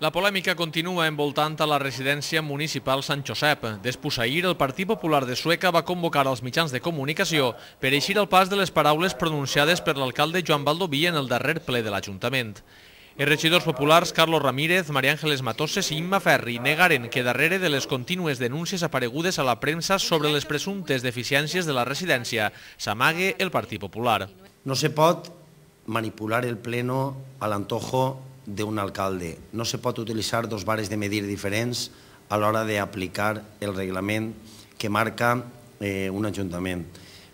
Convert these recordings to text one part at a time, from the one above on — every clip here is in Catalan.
La polèmica continua envoltant a la residència municipal Sant Josep. Ahir, el Partit Popular de Sueca va convocar als mitjans de comunicació per eixir al pas de les paraules pronunciades per l'alcalde Joan Baldoví en el darrer ple de l'Ajuntament. Els regidors populars Carlos Ramírez, María Ángeles Matoses i Imma Ferri negaren que darrere de les contínues denúncies aparegudes a la premsa sobre les presumptes deficiències de la residència s'amague el Partit Popular. No se pot manipular el pleno al antojo de un alcalde. No se pot utilitzar dos vares de medir diferents a l'hora d'aplicar el reglament que marca un ajuntament.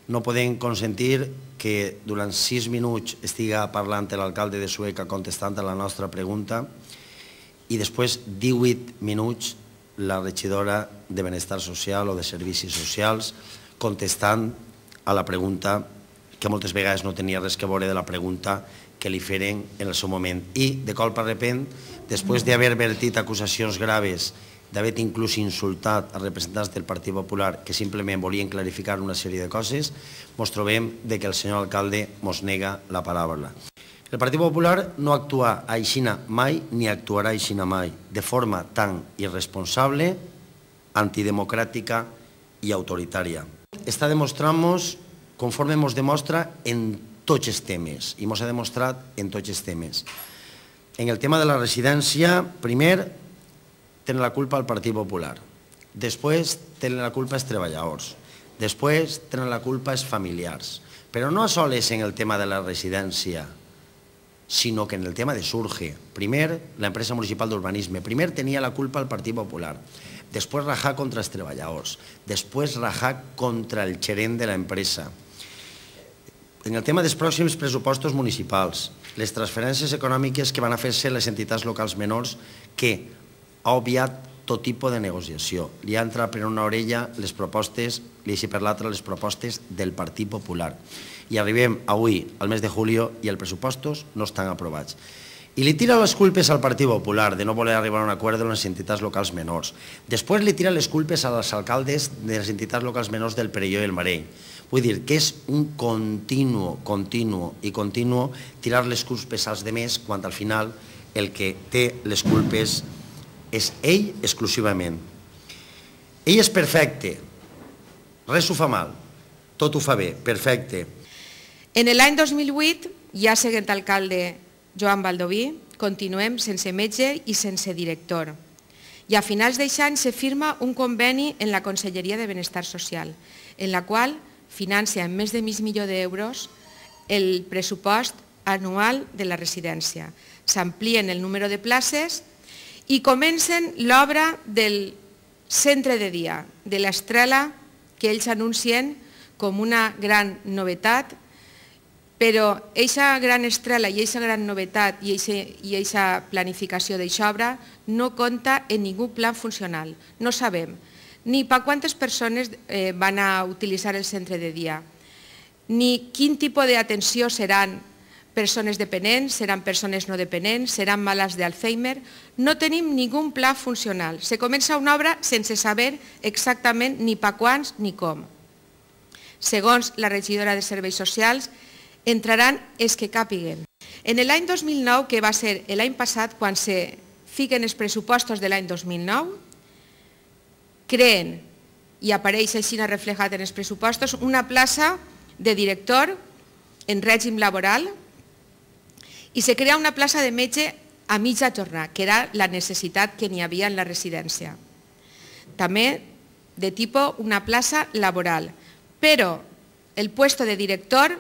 No podem consentir que durant 6 minuts estiga parlant l'alcalde de Sueca contestant a la nostra pregunta i després 18 minuts la regidora de Benestar Social o de Servicis Socials contestant a la pregunta que moltes vegades no tenia res a veure de la pregunta que li feren en el seu moment. I, de colp a repent, després d'haver vertit acusacions graves, d'haver inclús insultat els representants del Partit Popular que simplement volien clarificar una sèrie de coses, ens trobem que el senyor alcalde ens nega la paraula. El Partit Popular no actua aixina mai ni actuarà aixina mai, de forma tan irresponsable, antidemocràtica i autoritària. Està demostrant-nos, conforme ens demostra en tots els temes, i ens ha demostrat en tots els temes. En el tema de la residència, primer, tenen la culpa el Partit Popular. Després, tenen la culpa els treballadors. Després, tenen la culpa els familiars. Però no sols en el tema de la residència, sinó que en el tema de Surge. Primer, l'empresa municipal d'urbanisme. Primer tenia la culpa el Partit Popular. Després, rajar contra els treballadors. Després, rajar contra el gerent de l'empresa. En el tema dels pròxims pressupostos municipals, les transferències econòmiques que van a fer-se les entitats locals menors, que ha obviat tot tipus de negociació. Li ha entrat per una orella les propostes, li ha eixit per l'altra les propostes del Partit Popular. I arribem avui, al mes de juliol, i els pressupostos no estan aprovats. I li tira les culpes al Partit Popular de no voler arribar a un acord amb les entitats locals menors. Després li tira les culpes als alcaldes de les entitats locals menors del Perelló i el Marell. Vull dir que és un continu tirar les culpes als altres quan al final el que té les culpes és ell exclusivament. Ell és perfecte, res ho fa mal, tot ho fa bé, perfecte. En l'any 2008, ja seguint alcalde Joan Baldoví, continuem sense metge i sense director. I a finals d'aquest any se firma un conveni en la Conselleria de Benestar Social, en la qual financia amb més de $500.000 d'euros el pressupost anual de la residència. S'amplien el número de places i comencen l'obra del centre de dia, de l'Estrela, que ells anuncien com una gran novetat, però aquesta gran estrela i aquesta gran novetat i aquesta planificació d'aquesta obra no compta en ningú pla funcional. No sabem ni per quantes persones van a utilitzar el centre de dia, ni quin tipus d'atenció seran persones dependents, seran persones no dependents, seran malalts d'Alzheimer. No tenim ningú pla funcional. Se comença una obra sense saber exactament ni per quants ni com. Segons la regidora de Serveis Socials, entraran els que càpiguen. En l'any 2009, que va ser l'any passat, quan se fiquen els pressupostos de l'any 2009, creen, i apareix així reflejat en els pressupostos, una plaça de director en règim laboral i se crea una plaça de metge a mitja jornada, que era la necessitat que n'hi havia en la residència. També de tipus una plaça laboral, però el puesto de director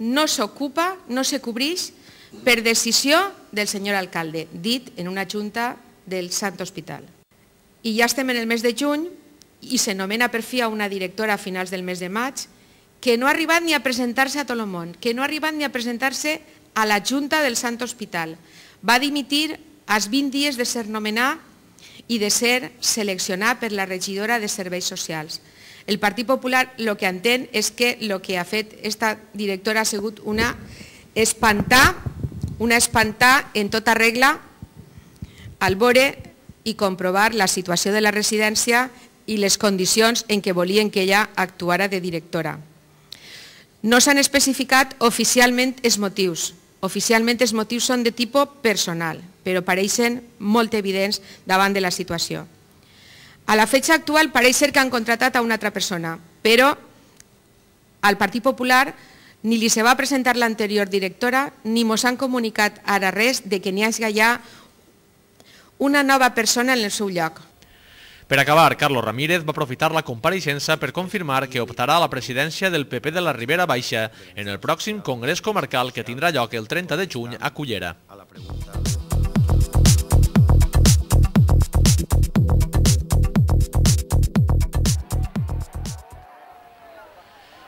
no s'ocupa, no se cobreix per decisió del senyor alcalde, dit en una junta del Sant Hospital. I ja estem en el mes de juny i se nomena per fi a una directora a finals del mes de maig que no ha arribat ni a presentar-se a Tolomont, que no ha arribat ni a presentar-se a la Junta del Sant Hospital. Va dimitir als 20 dies de ser nomenat i de ser seleccionat per la regidora de Serveis Socials. El Partit Popular el que entén és que el que ha fet aquesta directora ha sigut una espantar en tota regla al veure i comprovar la situació de la residència i les condicions en què volien que ella actuara de directora. No s'han especificat oficialment els motius. Oficialment els motius són de tipus personal. però pareixen molt evidents davant de la situació. A la fetge actual pareix ser que han contratat a una altra persona, però al Partit Popular ni li se va presentar l'anterior directora ni mos han comunicat ara res de que n'hi hagi ja una nova persona en el seu lloc. Per acabar, Carlos Ramírez va aprofitar la compareixença per confirmar que optarà a la presidència del PP de la Ribera Baixa en el pròxim Congrés Comarcal que tindrà lloc el 30 de juny a Cullera.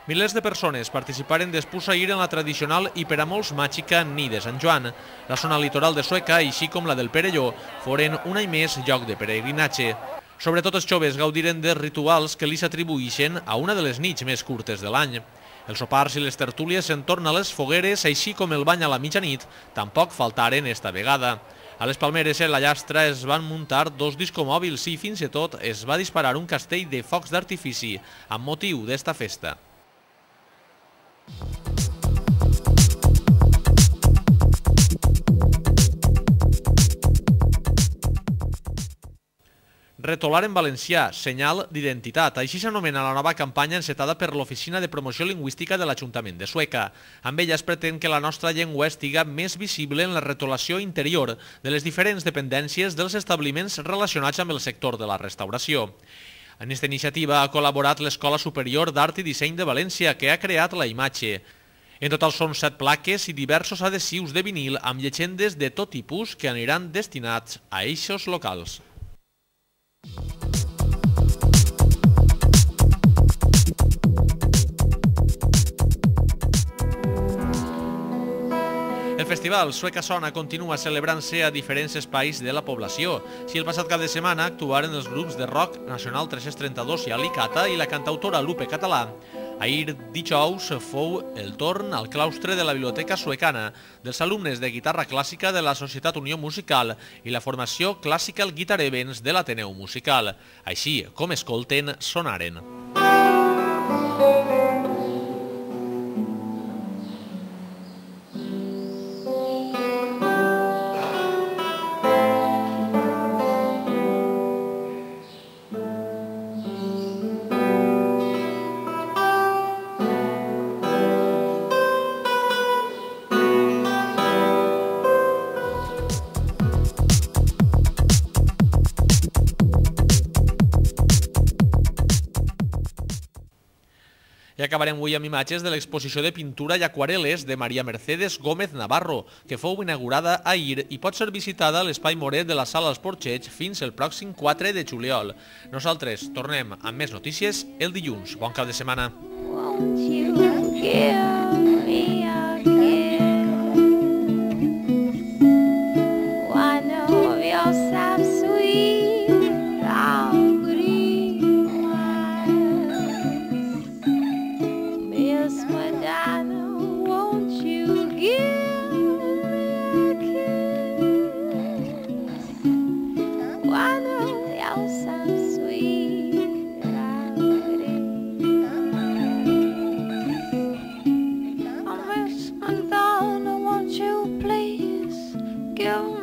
Milers de persones participaren després ahir en la tradicional i per a molts màgica Nit de Sant Joan. La zona litoral de Sueca, així com la del Perelló, foren un any més lloc de peregrinatge. Sobretot els joves gaudiren de rituals que li s'atribueixen a una de les nits més curtes de l'any. Els sopars i les tertúlies entorn a les fogueres, així com el bany a la mitjanit, tampoc faltaren esta vegada. A les Palmeres, en la Llastra, es van muntar 2 discomòbils i fins i tot es va disparar un castell de focs d'artifici amb motiu d'esta festa. Retolar en valencià, senyal d'identitat. Així s'anomena la nova campanya encetada per l'Oficina de Promoció Lingüística de l'Ajuntament de Sueca. Amb ella es pretén que la nostra llengua estiga més visible en la retolació interior de les diferents dependències dels establiments relacionats amb el sector de la restauració. En aquesta iniciativa ha col·laborat l'Escola Superior d'Art i Disseny de València, que ha creat la imatge. En total són 7 plaques i diversos adhesius de vinil amb llegendes de tot tipus que aniran destinats a eixos locals. El festival Sueca Sona continua celebrant-se a diferents espais de la població. Si el passat cap de setmana actuaren els grups de rock Nacional 332 i Alicata i la cantautora Lupe Català, ahir dijous fou el torn al claustre de la Biblioteca Suecana dels alumnes de guitarra clàssica de la Societat Unió Musical i la formació Classical Guitar Events de l'Ateneu Musical. Així com escolten, sonaren. I acabarem avui amb imatges de l'exposició de pintura i aquarel·les de Maria Mercedes Gómez Navarro, que fou inaugurada ahir i pot ser visitada a l'Espai Moret de la Sala Els Porxets fins el pròxim 4 de juliol. Nosaltres tornem amb més notícies el dilluns. Bon cap de setmana. Give